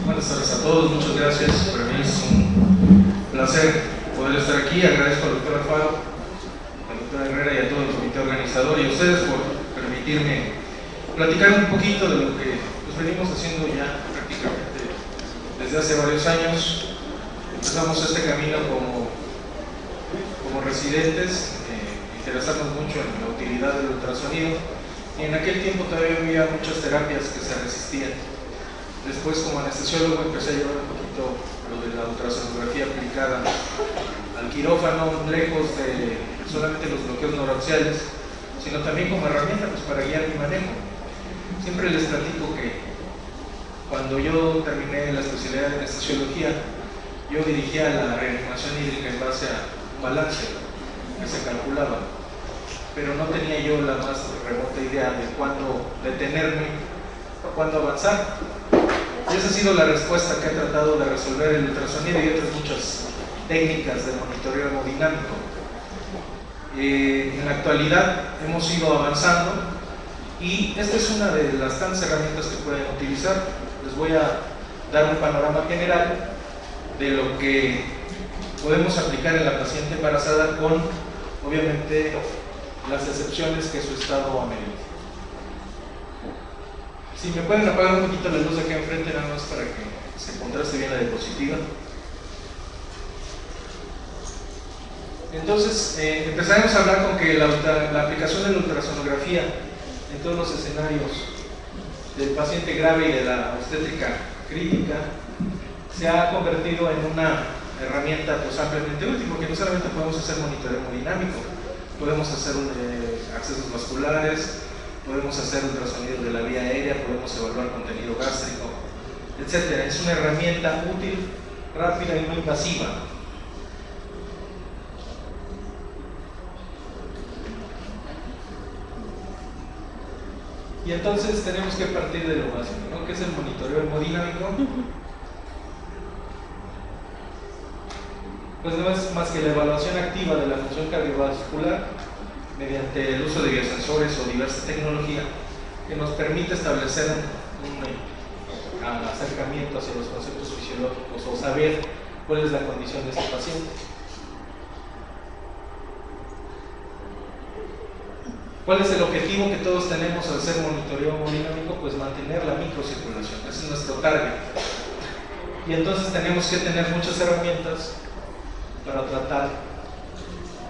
Buenas tardes a todos, muchas gracias. Para mí es un placer poder estar aquí. Agradezco al doctor Alfaro, al doctor Herrera y a todo el comité organizador y a ustedes por permitirme platicar un poquito de lo que venimos haciendo ya prácticamente desde hace varios años. Empezamos este camino como residentes, interesarnos mucho en la utilidad del ultrasonido, y en aquel tiempo todavía había muchas terapias que se resistían. Después, como anestesiólogo, empecé a llevar un poquito lo de la ultrasonografía aplicada al quirófano, lejos de solamente los bloqueos neuroaxiales, sino también como herramienta para guiar mi manejo. Siempre les platico que cuando yo terminé la especialidad de anestesiología, yo dirigía la reanimación hídrica en base a un balance que se calculaba, pero no tenía yo la más remota idea de cuándo detenerme o cuándo avanzar. Y esa ha sido la respuesta que he tratado de resolver el ultrasonido y otras muchas técnicas de monitoreo hemodinámico. En la actualidad hemos ido avanzando y esta es una de las tantas herramientas que pueden utilizar. Les voy a dar un panorama general de lo que podemos aplicar en la paciente embarazada con, obviamente, las excepciones que su estado amerita. Si me pueden apagar un poquito la luz de acá enfrente, nada más para que se contraste bien la diapositiva. Entonces, empezaremos a hablar con que la aplicación de la ultrasonografía en todos los escenarios del paciente grave y de la obstétrica crítica se ha convertido en una herramienta pues ampliamente útil, porque no solamente podemos hacer monitoreo hemodinámico, podemos hacer accesos vasculares, podemos hacer ultrasonidos de la vía aérea, podemos evaluar contenido gástrico, etc. Es una herramienta útil, rápida y no invasiva. Y entonces tenemos que partir de lo básico, ¿no? ¿Qué es el monitoreo hemodinámico? Pues no es más que la evaluación activa de la función cardiovascular mediante el uso de biosensores o diversa tecnología que nos permite establecer un acercamiento hacia los conceptos fisiológicos o saber cuál es la condición de ese paciente. ¿Cuál es el objetivo que todos tenemos al hacer monitoreo hemodinámico? Pues mantener la microcirculación, ese es nuestro target. Y entonces tenemos que tener muchas herramientas para tratar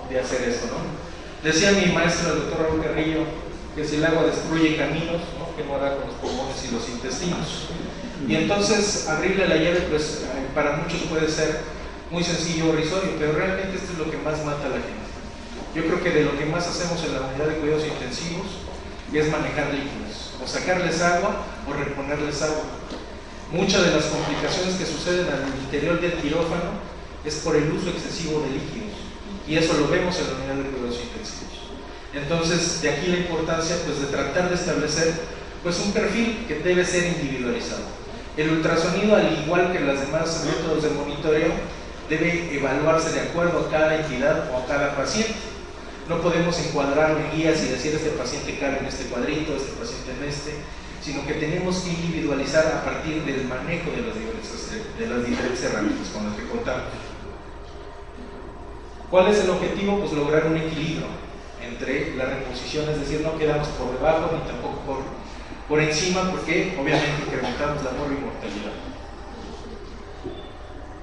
de hacer eso, ¿no? Decía mi maestro, el doctor Raúl Carrillo, que si el agua destruye caminos, ¿no?, ¿qué no hará con los pulmones y los intestinos? Y entonces abrirle la llave, pues para muchos puede ser muy sencillo o risorio, pero realmente esto es lo que más mata a la gente. Yo creo que de lo que más hacemos en la unidad de cuidados intensivos es manejar líquidos, o sacarles agua o reponerles agua. Muchas de las complicaciones que suceden al interior del quirófano es por el uso excesivo de líquidos, y eso lo vemos en la unidad de cuidados intensivos. Entonces, de aquí la importancia pues de tratar de establecer pues un perfil que debe ser individualizado. El ultrasonido, al igual que los demás métodos de monitoreo, debe evaluarse de acuerdo a cada entidad o a cada paciente. No podemos encuadrarlo en guías y decir este paciente cabe en este cuadrito, este paciente en este, sino que tenemos que individualizar a partir del manejo de las diferentes herramientas con las que contamos. ¿Cuál es el objetivo? Pues lograr un equilibrio entre la reposición, es decir, no quedamos por debajo ni tampoco por encima, porque obviamente incrementamos la morbimortalidad.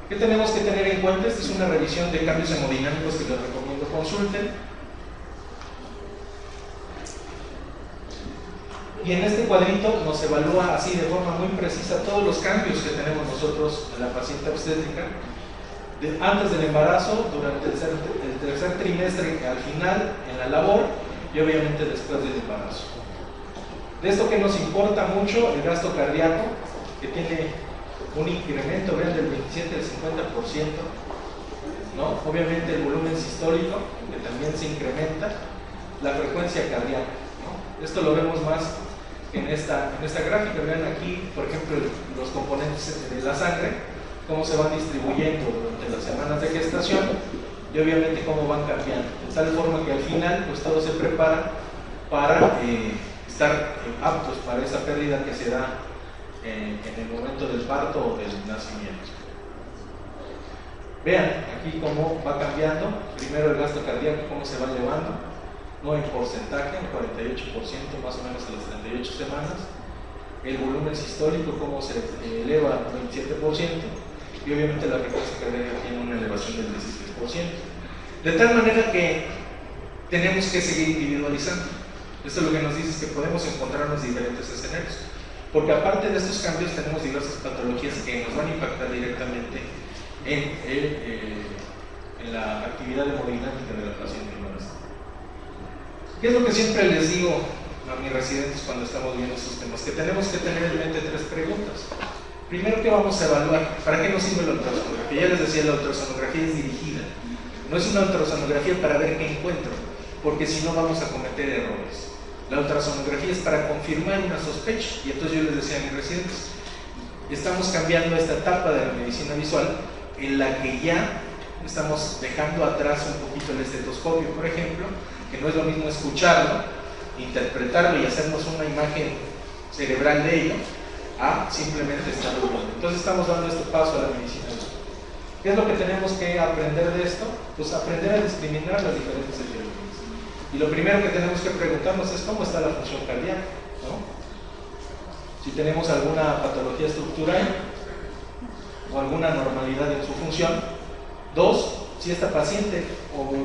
¿Qué tenemos que tener en cuenta? Esta es una revisión de cambios hemodinámicos que les recomiendo consulten. Y en este cuadrito nos evalúa así de forma muy precisa todos los cambios que tenemos nosotros en la paciente obstétrica, antes del embarazo, durante el tercer trimestre, al final, en la labor y obviamente después del embarazo. De esto que nos importa mucho, el gasto cardíaco, que tiene un incremento, vean, del 27 al 50%, ¿no? Obviamente el volumen sistólico, que también se incrementa, la frecuencia cardíaca, ¿no? Esto lo vemos más en esta gráfica. Vean aquí, por ejemplo, los componentes de la sangre, cómo se van distribuyendo durante las semanas de gestación y obviamente cómo van cambiando, de tal forma que al final pues todo se prepara para estar aptos para esa pérdida que se da en el momento del parto o del nacimiento. Vean aquí cómo va cambiando, primero el gasto cardíaco, cómo se va elevando, no en porcentaje, en 48% más o menos a las 38 semanas, el volumen sistólico cómo se eleva al 27%, y obviamente la frecuencia cardíaca tiene una elevación del 16%. De tal manera que tenemos que seguir individualizando. Esto lo que nos dice es que podemos encontrarnos diferentes escenarios, porque aparte de estos cambios tenemos diversas patologías que nos van a impactar directamente en la actividad hemodinámica de la paciente embarazada. ¿Qué es lo que siempre les digo a mis residentes cuando estamos viendo estos temas? Que tenemos que tener en mente tres preguntas. Primero, ¿qué vamos a evaluar? ¿Para qué nos sirve la ultrasonografía? Ya les decía, la ultrasonografía es dirigida. No es una ultrasonografía para ver qué encuentro, porque si no vamos a cometer errores. La ultrasonografía es para confirmar una sospecha, y entonces yo les decía a mis residentes, estamos cambiando esta etapa de la medicina visual en la que ya estamos dejando atrás un poquito el estetoscopio, por ejemplo, que no es lo mismo escucharlo, interpretarlo y hacernos una imagen cerebral de ello, a simplemente estarlo viendo. Entonces estamos dando este paso a la medicina visual. ¿Qué es lo que tenemos que aprender de esto? Pues aprender a discriminar las diferentes etiologías. Y lo primero que tenemos que preguntarnos es cómo está la función cardíaca, ¿no? Si tenemos alguna patología estructural o alguna anormalidad en su función. Dos, si esta paciente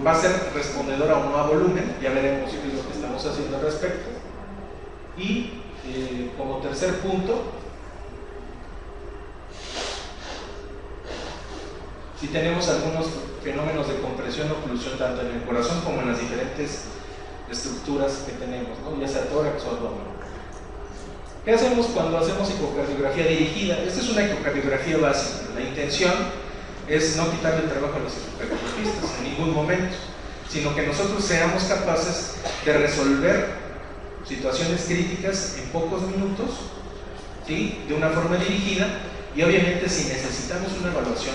va a ser respondedora o no a volumen, ya veremos qué es lo que estamos haciendo al respecto. Y como tercer punto, si tenemos algunos fenómenos de compresión o oclusión tanto en el corazón como en las diferentes estructuras que tenemos, ¿no? Ya sea tórax o abdomen. ¿Qué hacemos cuando hacemos ecocardiografía dirigida? Esta es una ecocardiografía básica. La intención es no quitarle el trabajo a los ecocardiografistas en ningún momento, sino que nosotros seamos capaces de resolver situaciones críticas en pocos minutos, ¿sí? De una forma dirigida, y obviamente si necesitamos una evaluación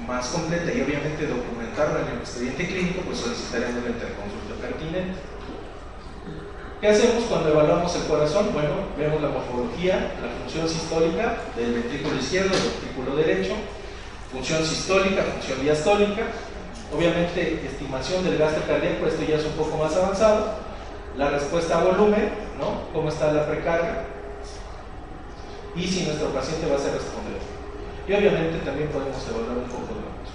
más completa y obviamente documentarla en el expediente clínico, pues solicitaremos la interconsulta pertinente. ¿Qué hacemos cuando evaluamos el corazón? Bueno, vemos la morfología, la función sistólica del ventrículo izquierdo, del ventrículo derecho, función sistólica, función diastólica, obviamente estimación del gasto cardíaco, esto ya es un poco más avanzado, la respuesta a volumen, ¿no? Cómo está la precarga y si nuestro paciente va a ser respondedor. Y obviamente también podemos evaluar un poco de otros.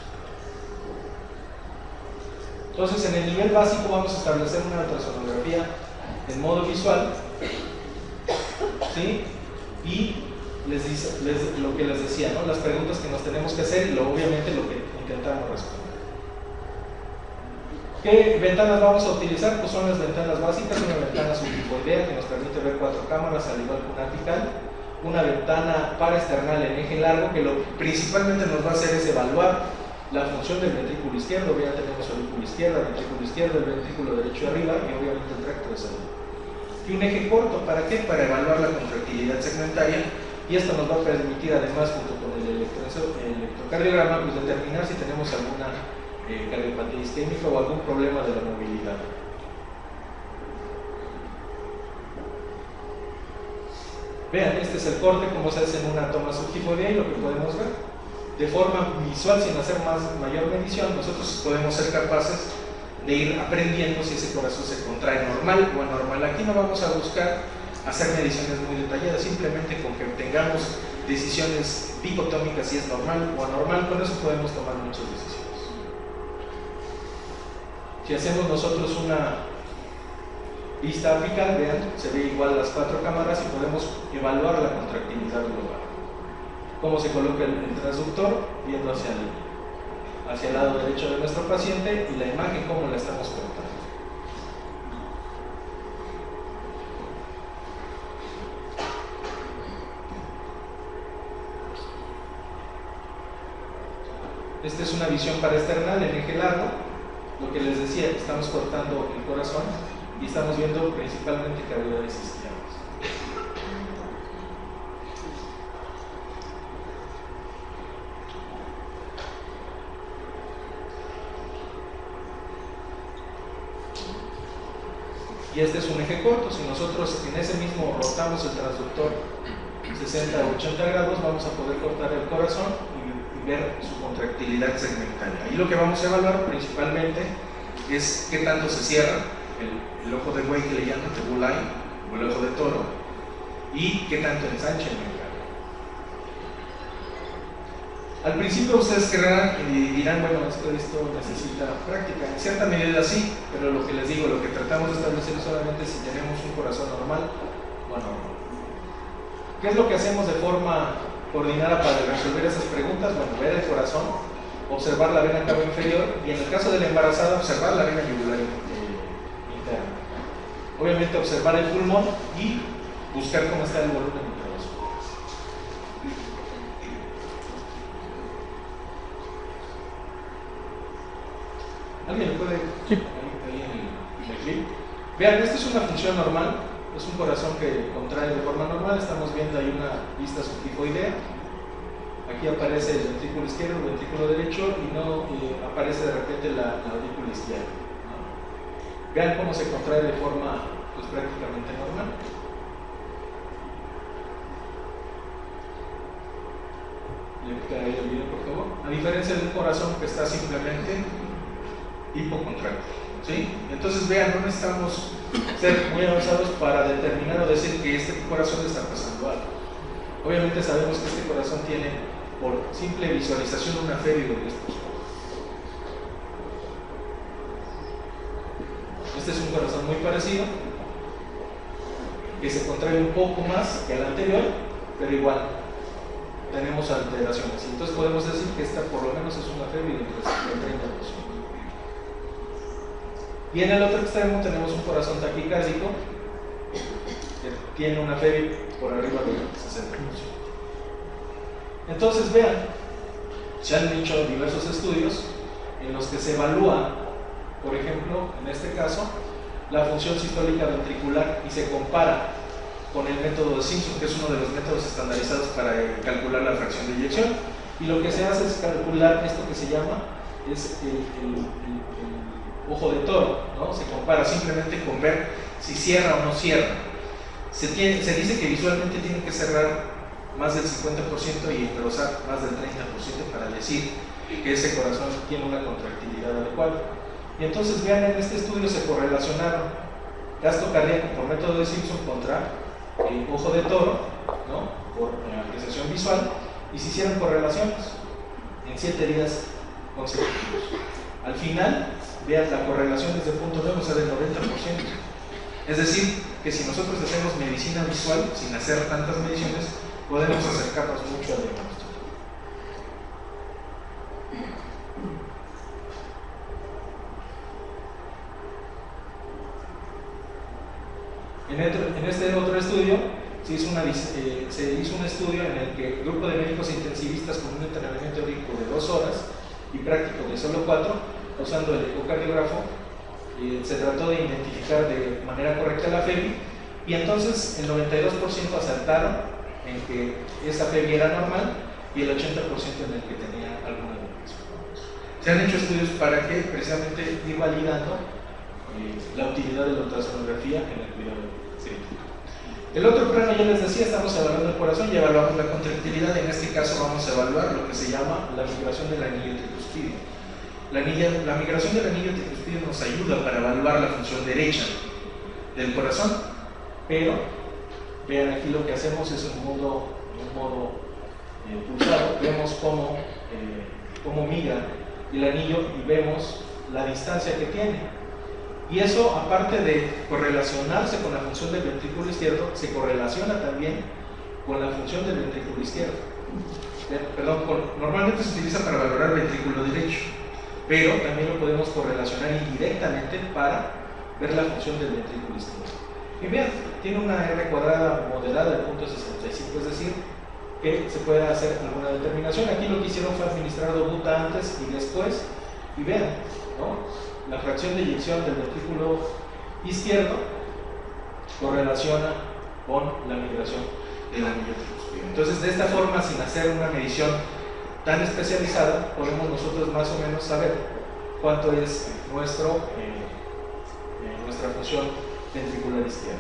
Entonces, en el nivel básico vamos a establecer una ultrasonografía en modo visual, ¿sí? Y lo que les decía, ¿no? Las preguntas que nos tenemos que hacer y obviamente lo que intentamos responder. ¿Qué ventanas vamos a utilizar? Pues son las ventanas básicas, una ventana subtipoidea que nos permite ver 4 cámaras al igual que una apical, una ventana paraesternal en eje largo que lo principalmente nos va a hacer es evaluar la función del ventrículo izquierdo. Ya tenemos aurícula izquierda, ventrículo izquierdo, el ventrículo derecho arriba y obviamente el tracto de salud. Y un eje corto, ¿para qué? Para evaluar la contractilidad segmentaria, y esto nos va a permitir además junto con el electrocardiograma pues determinar si tenemos alguna cardiopatía isquémica o algún problema de la movilidad. Vean, este es el corte, como se hace en una toma subtipoidea y lo que podemos ver. De forma visual, sin hacer mayor medición, nosotros podemos ser capaces de ir aprendiendo si ese corazón se contrae normal o anormal. Aquí no vamos a buscar hacer mediciones muy detalladas, simplemente con que tengamos decisiones dicotómicas si es normal o anormal, con eso podemos tomar muchas decisiones. Si hacemos nosotros una vista apical, vean, se ve igual las 4 cámaras y podemos evaluar la contractilidad global. Cómo se coloca el transductor, viendo hacia el lado derecho de nuestro paciente, y la imagen cómo la estamos cortando. Esta es una visión paraesternal en eje largo. Lo que les decía, estamos cortando el corazón y estamos viendo principalmente cavidades isquiadas. Y este es un eje corto. Si nosotros en ese mismo rotamos el transductor, 60 o 80 grados, vamos a poder cortar el corazón y ver su contractilidad segmental. Ahí lo que vamos a evaluar principalmente es qué tanto se cierra el ojo de buey, que le llaman the bull eye, o el ojo de toro, y qué tanto ensancha el membrana. Al principio ustedes querrán y dirán, bueno, esto necesita práctica. En cierta medida sí, pero lo que les digo, lo que tratamos de establecer es solamente si tenemos un corazón normal o anormal. ¿Qué es lo que hacemos de forma coordinada para resolver esas preguntas? Bueno, ver el corazón, observar la vena cava inferior y en el caso de la embarazada, observar la vena yugular interna. Obviamente observar el pulmón y buscar cómo está el volumen intravenoso. ¿Alguien le puede? Sí. Ahí en el clip. Vean, esta es una función normal, es un corazón que contrae de forma normal, estamos viendo ahí una vista subtifoidea. Aquí aparece el ventrículo izquierdo, el ventrículo derecho y no aparece de repente la aurícula izquierda, ¿no? Vean cómo se contrae de forma pues, prácticamente normal. Le pica ahí el video, por favor. A diferencia de un corazón que está simplemente hipocontráctil, ¿sí? Entonces vean, no necesitamos ser muy avanzados para determinar o decir que este corazón está pasando algo. Obviamente sabemos que este corazón tiene, por simple visualización, una fémide de estos. Este es un corazón muy parecido, que se contrae un poco más que el anterior, pero igual tenemos alteraciones. Entonces podemos decir que esta por lo menos es una fémide entre 50 y 30%. Y en el otro extremo tenemos un corazón taquicárdico que tiene una fémide por arriba del 60%. Entonces vean, se han hecho diversos estudios en los que se evalúa, por ejemplo, en este caso, la función sistólica ventricular y se compara con el método de Simpson, que es uno de los métodos estandarizados para calcular la fracción de eyección. Y lo que se hace es calcular esto que se llama el ojo de toro, ¿no? Se compara simplemente con ver si cierra o no cierra. Se dice que visualmente tiene que cerrar más del 50% y engrosar más del 30% para decir que ese corazón tiene una contractilidad adecuada. Y entonces vean, en este estudio se correlacionaron gasto cardíaco por método de Simpson contra el ojo de toro, ¿no? Por apreciación visual, y se hicieron correlaciones en 7 días consecutivos. Al final, vean, la correlación desde el punto 9, o sea, del 90%. Es decir, que si nosotros hacemos medicina visual sin hacer tantas mediciones, podemos acercarnos mucho al diagnóstico. En este otro estudio se hizo un estudio en el que el grupo de médicos intensivistas con un entrenamiento teórico de 2 horas y práctico de solo 4, usando el ecocardiógrafo, se trató de identificar de manera correcta la FEBI, y entonces el 92% acertaron en que esa FEBI era normal y el 80% en el que tenía alguna depresión. Se han hecho estudios para que precisamente ir validando la utilidad de la ultrasonografía en el cuidado crítico. El otro plano, ya les decía, estamos evaluando el corazón y evaluamos la contractilidad. En este caso vamos a evaluar lo que se llama la migración del anillo tricuspidio. La migración del anillo tricuspidio nos ayuda para evaluar la función derecha del corazón, pero vean, aquí lo que hacemos es un modo pulsado. Vemos cómo migra el anillo y vemos la distancia que tiene. Y eso, aparte de correlacionarse con la función del ventrículo izquierdo, se correlaciona también con la función del ventrículo izquierdo. Normalmente se utiliza para valorar el ventrículo derecho, pero también lo podemos correlacionar indirectamente para ver la función del ventrículo izquierdo. Y vean, tiene una R cuadrada moderada de 0.65, es decir, que se puede hacer alguna determinación. Aquí lo que hicieron fue administrar dobuta antes y después, y vean, ¿no? La fracción de eyección del ventrículo izquierdo correlaciona con la migración del anillo tricuspidio. Entonces, de esta forma, sin hacer una medición tan especializada, podemos nosotros más o menos saber cuánto es nuestra función ventricular izquierda.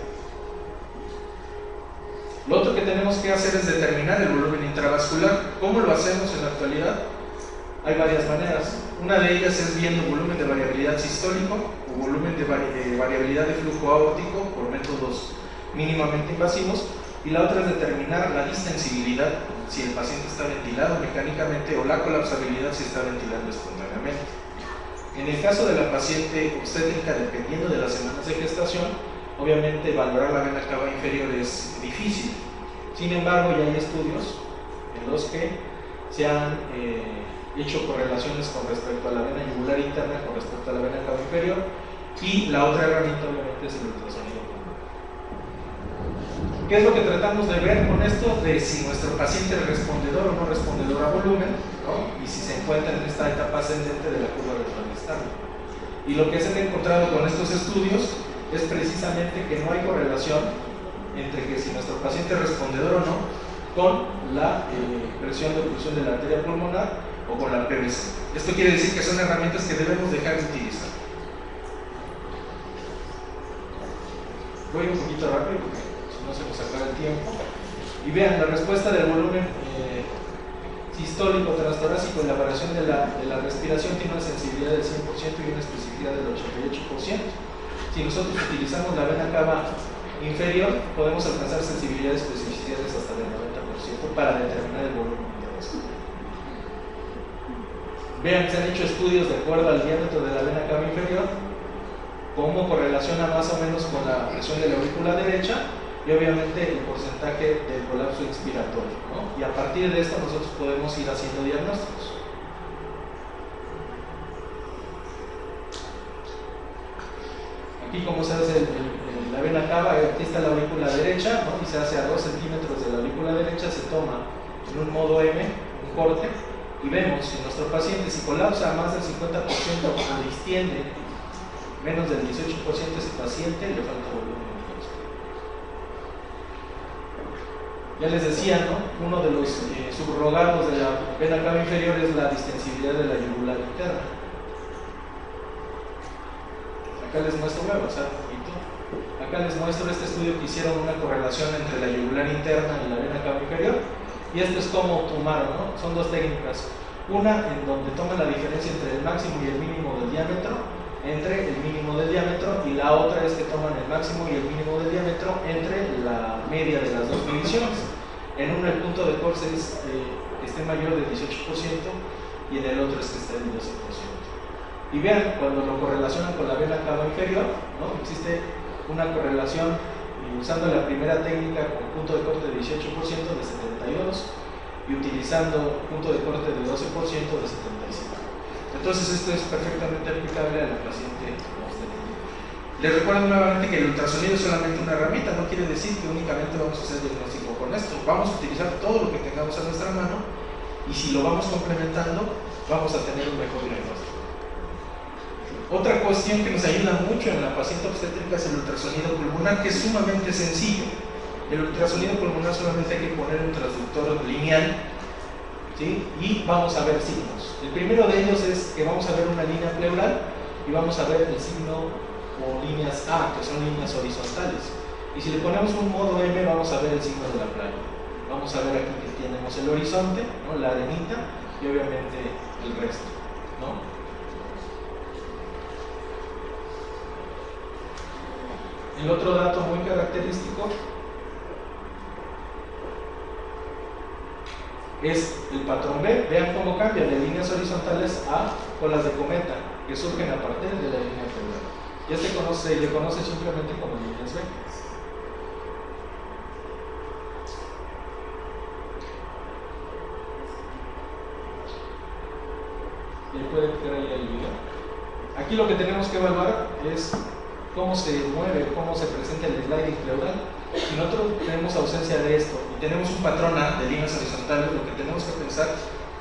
Lo otro que tenemos que hacer es determinar el volumen intravascular. ¿Cómo lo hacemos en la actualidad? Hay varias maneras. Una de ellas es viendo volumen de variabilidad sistólico o volumen de variabilidad de flujo aórtico por métodos mínimamente invasivos, y la otra es determinar la distensibilidad, si el paciente está ventilado mecánicamente, o la colapsabilidad, si está ventilando espontáneamente. En el caso de la paciente obstétrica, dependiendo de las semanas de gestación, obviamente valorar la vena cava inferior es difícil. Sin embargo, ya hay estudios en los que se han hecho correlaciones con respecto a la vena yugular interna con respecto a la vena cava inferior, y la otra herramienta obviamente es el ultrasonido. ¿Qué es lo que tratamos de ver con esto? De si nuestro paciente es respondedor o no respondedor a volumen, ¿no? Y si se encuentra en esta etapa ascendente de la curva del Van. Y lo que se ha encontrado con estos estudios es precisamente que no hay correlación entre que si nuestro paciente es respondedor o no con la presión de oclusión de la arteria pulmonar o con la PVC. Esto quiere decir que son herramientas que debemos dejar de utilizar. Voy un poquito rápido porque no se nos acaba el tiempo. Y vean, la respuesta del volumen sistólico transtorácico en la variación de la respiración tiene una sensibilidad del 100% y una especificidad del 88%. Si nosotros utilizamos la vena cava inferior, podemos alcanzar sensibilidades y especificidades hasta del 90% para determinar el volumen intravascular. Vean, se han hecho estudios de acuerdo al diámetro de la vena cava inferior, cómo correlaciona más o menos con la presión de la aurícula derecha y obviamente el porcentaje del colapso inspiratorio, ¿no? Y a partir de esto nosotros podemos ir haciendo diagnósticos. Aquí como se hace la vena cava, aquí está la aurícula derecha, ¿no? Y se hace a 2 centímetros de la aurícula derecha, se toma en un modo M, un corte, y vemos si nuestro paciente, si colapsa a más del 50% o distiende menos del 18%, ese paciente le falta volumen. Ya les decía, ¿no? Uno de los subrogados de la vena cava inferior es la distensibilidad de la yugular interna. Acá les muestro, voy a avanzar un poquito. Acá les muestro este estudio que hicieron una correlación entre la yugular interna y la vena cava inferior. Y esto es como tomaron, ¿no? Son dos técnicas. Una en donde toman la diferencia entre el máximo y el mínimo del diámetro, entre el mínimo del diámetro, y la otra es que toman el máximo y el mínimo del diámetro entre la media de las dos mediciones. En uno el punto de Cox es esté mayor del 18% y en el otro es que esté del 12%. Y vean, cuando lo correlacionan con la vena cava inferior, ¿no? Existe una correlación usando la primera técnica con punto de corte de 18% de 72 y utilizando punto de corte de 12% de 75. Entonces esto es perfectamente aplicable a la paciente obstétrica. Les recuerdo nuevamente que el ultrasonido es solamente una herramienta, no quiere decir que únicamente vamos a hacer diagnóstico con esto. Vamos a utilizar todo lo que tengamos a nuestra mano y si lo vamos complementando, vamos a tener un mejor diagnóstico. Otra cuestión que nos ayuda mucho en la paciente obstétrica es el ultrasonido pulmonar, que es sumamente sencillo. El ultrasonido pulmonar solamente hay que poner un transductor lineal, ¿sí? Y vamos a ver signos. El primero de ellos es que vamos a ver una línea pleural y vamos a ver el signo o líneas A, que son líneas horizontales. Y si le ponemos un modo M, vamos a ver el signo de la playa. Vamos a ver aquí que tenemos el horizonte, ¿no? La arenita y obviamente el resto, ¿no? El otro dato muy característico es el patrón B. Vean cómo cambia de líneas horizontales a colas de cometa, que surgen a partir de la línea pleural. Ya se le conoce simplemente como líneas B. ¿Y puede quitar ahí el video? Aquí lo que tenemos que evaluar es cómo se mueve, cómo se presenta el sliding pleural. Si nosotros tenemos ausencia de esto y tenemos un patrón A de líneas horizontales, lo que tenemos que pensar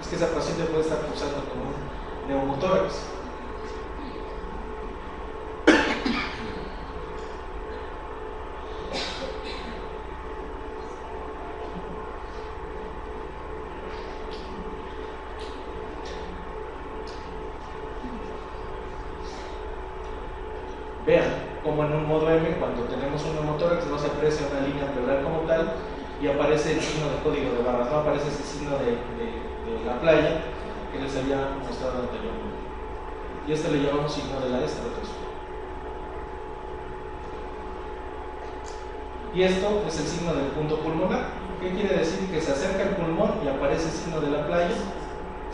es que esa paciente puede estar pulsando con un neumotórax. Vean como en un modo M, cuando tenemos un neumotórax no se aprecia una línea pleural como tal, y aparece el signo de código de barras, no aparece ese signo de la playa que les había mostrado anteriormente. Y este le llamamos signo de la estratosfera. Y esto es el signo del punto pulmonar. ¿Qué quiere decir? Que se acerca el pulmón y aparece el signo de la playa,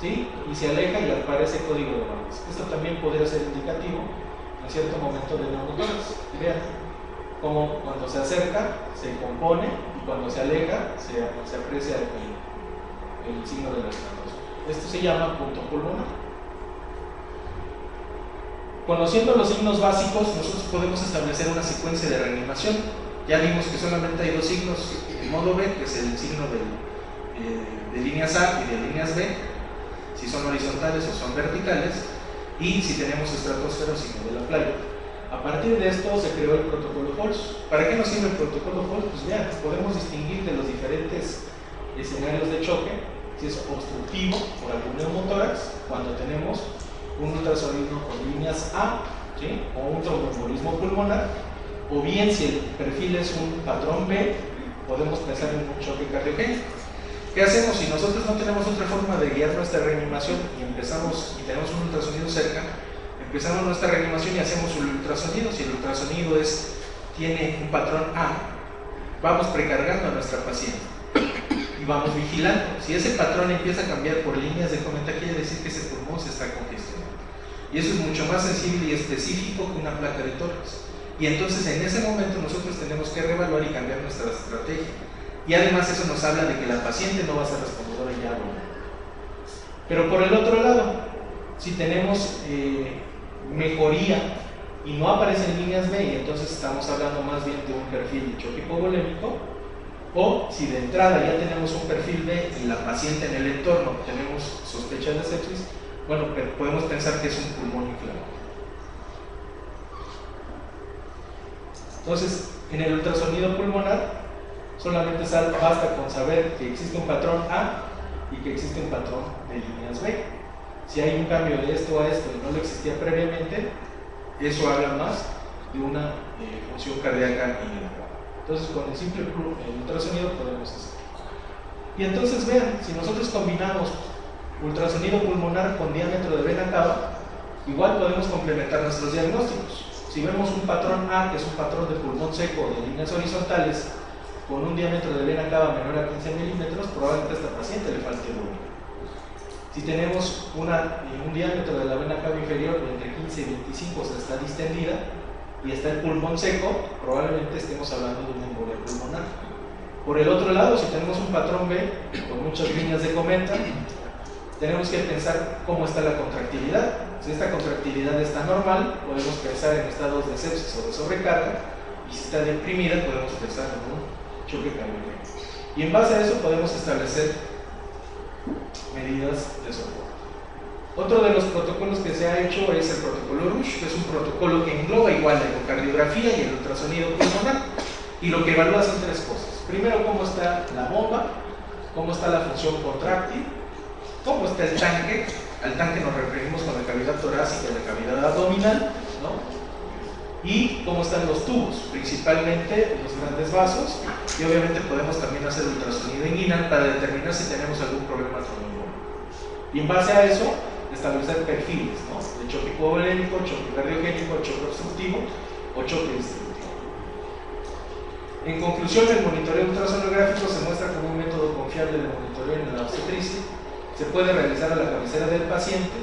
¿sí? Y se aleja y aparece código de barras. Esto también podría ser indicativo en cierto momento de neumotórax. Vean cómo cuando se acerca se compone y cuando se aleja se aprecia el signo de la estratosfera. Esto se llama punto pulmonar. Conociendo los signos básicos, nosotros podemos establecer una secuencia de reanimación. Ya vimos que solamente hay dos signos de modo B, que es el signo de líneas A y de líneas B, si son horizontales o son verticales, y si tenemos estratosfera o signo de la playa. A partir de esto se creó el protocolo FOLS. ¿Para qué nos sirve el protocolo FOLS? Pues vean, podemos distinguir de los diferentes escenarios de choque, si es obstructivo por algún neumotórax, cuando tenemos un ultrasonido con líneas A, ¿sí? O un tromboembolismo pulmonar, o bien si el perfil es un patrón B, podemos pensar en un choque cardiogénico. ¿Qué hacemos? Si nosotros no tenemos otra forma de guiar nuestra reanimación y empezamos y tenemos un ultrasonido cerca, empezamos nuestra reanimación y hacemos un ultrasonido. Si el ultrasonido tiene un patrón A, vamos precargando a nuestra paciente y vamos vigilando. Si ese patrón empieza a cambiar por líneas de cometa, quiere decir que ese pulmón se está congestionando. Y eso es mucho más sensible y específico que una placa de tórax. Y entonces en ese momento nosotros tenemos que reevaluar y cambiar nuestra estrategia. Y además eso nos habla de que la paciente no va a ser respondedora ya. Pero por el otro lado, si tenemos mejoría y no aparecen líneas B, y entonces estamos hablando más bien de un perfil de choque hipovolémico, o si de entrada ya tenemos un perfil B y la paciente en el entorno tenemos sospecha de sepsis, bueno, podemos pensar que es un pulmón inflamado. Entonces, en el ultrasonido pulmonar, solamente basta con saber que existe un patrón A y que existe un patrón de líneas B. Si hay un cambio de esto a esto y no lo existía previamente, eso habla más de una función cardíaca inadecuada. Entonces, con el simple ultrasonido podemos hacer. Y entonces vean, si nosotros combinamos ultrasonido pulmonar con diámetro de vena cava, igual podemos complementar nuestros diagnósticos. Si vemos un patrón A, que es un patrón de pulmón seco de líneas horizontales, con un diámetro de vena cava menor a 15 milímetros, probablemente a esta paciente le falte volumen. Si tenemos un diámetro de la vena cava inferior de entre 15 y 25, o sea, está distendida, y está el pulmón seco, probablemente estemos hablando de una embolia pulmonar. Por el otro lado, si tenemos un patrón B, con muchas líneas de cometa, tenemos que pensar cómo está la contractilidad. Si esta contractilidad está normal, podemos pensar en estados de sepsis o de sobrecarga, y si está deprimida, podemos pensar en un choque cardiogénico. Y en base a eso podemos establecer medidas de soporte. Otro de los protocolos que se ha hecho es el protocolo Rush, que es un protocolo que engloba igual la ecocardiografía y el ultrasonido pulmonar, y lo que evalúa son tres cosas. Primero, cómo está la bomba, cómo está la función contráctil, cómo está el tanque. Al tanque nos referimos con la cavidad torácica y la cavidad abdominal, ¿no? Y cómo están los tubos, principalmente los grandes vasos, y obviamente podemos también hacer ultrasonido inguinal para determinar si tenemos algún problema trombónico. Y en base a eso, establecer perfiles, ¿no? De choque hipovolémico, choque cardiogénico, choque obstructivo o choque distributivo. En conclusión, el monitoreo ultrasonográfico se muestra como un método confiable de monitoreo en la obstetricia. Se puede realizar a la cabecera del paciente,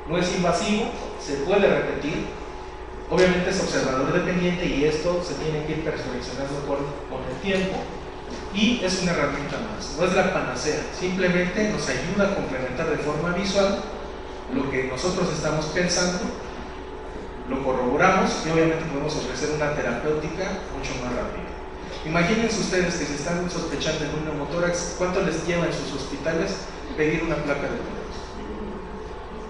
no es invasivo, se puede repetir, obviamente es observador dependiente y esto se tiene que ir perfeccionando con el tiempo, y es una herramienta más, no es la panacea, simplemente nos ayuda a complementar de forma visual lo que nosotros estamos pensando, lo corroboramos y obviamente podemos ofrecer una terapéutica mucho más rápida. Imagínense ustedes que si están sospechando en un neumotórax, ¿cuánto les lleva en sus hospitales pedir una placa de tórax?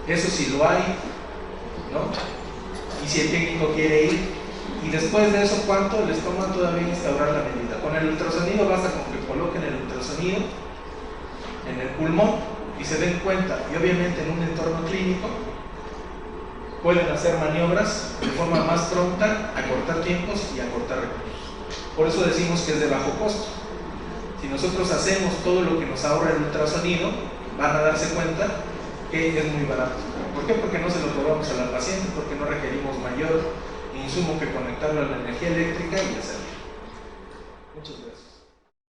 Eso sí lo hay, ¿no? Y si el técnico quiere ir, y después de eso, ¿cuánto les toma todavía instaurar la medida? Con el ultrasonido basta con que coloquen el ultrasonido en el pulmón y se den cuenta, y obviamente en un entorno clínico pueden hacer maniobras de forma más pronta, acortar tiempos y acortar recursos. Por eso decimos que es de bajo costo. Si nosotros hacemos todo lo que nos ahorra el ultrasonido, van a darse cuenta que es muy barato. ¿Por qué? Porque no se lo cobramos a la paciente, porque no requerimos mayor insumo que conectarlo a la energía eléctrica y hacerlo. Muchas gracias.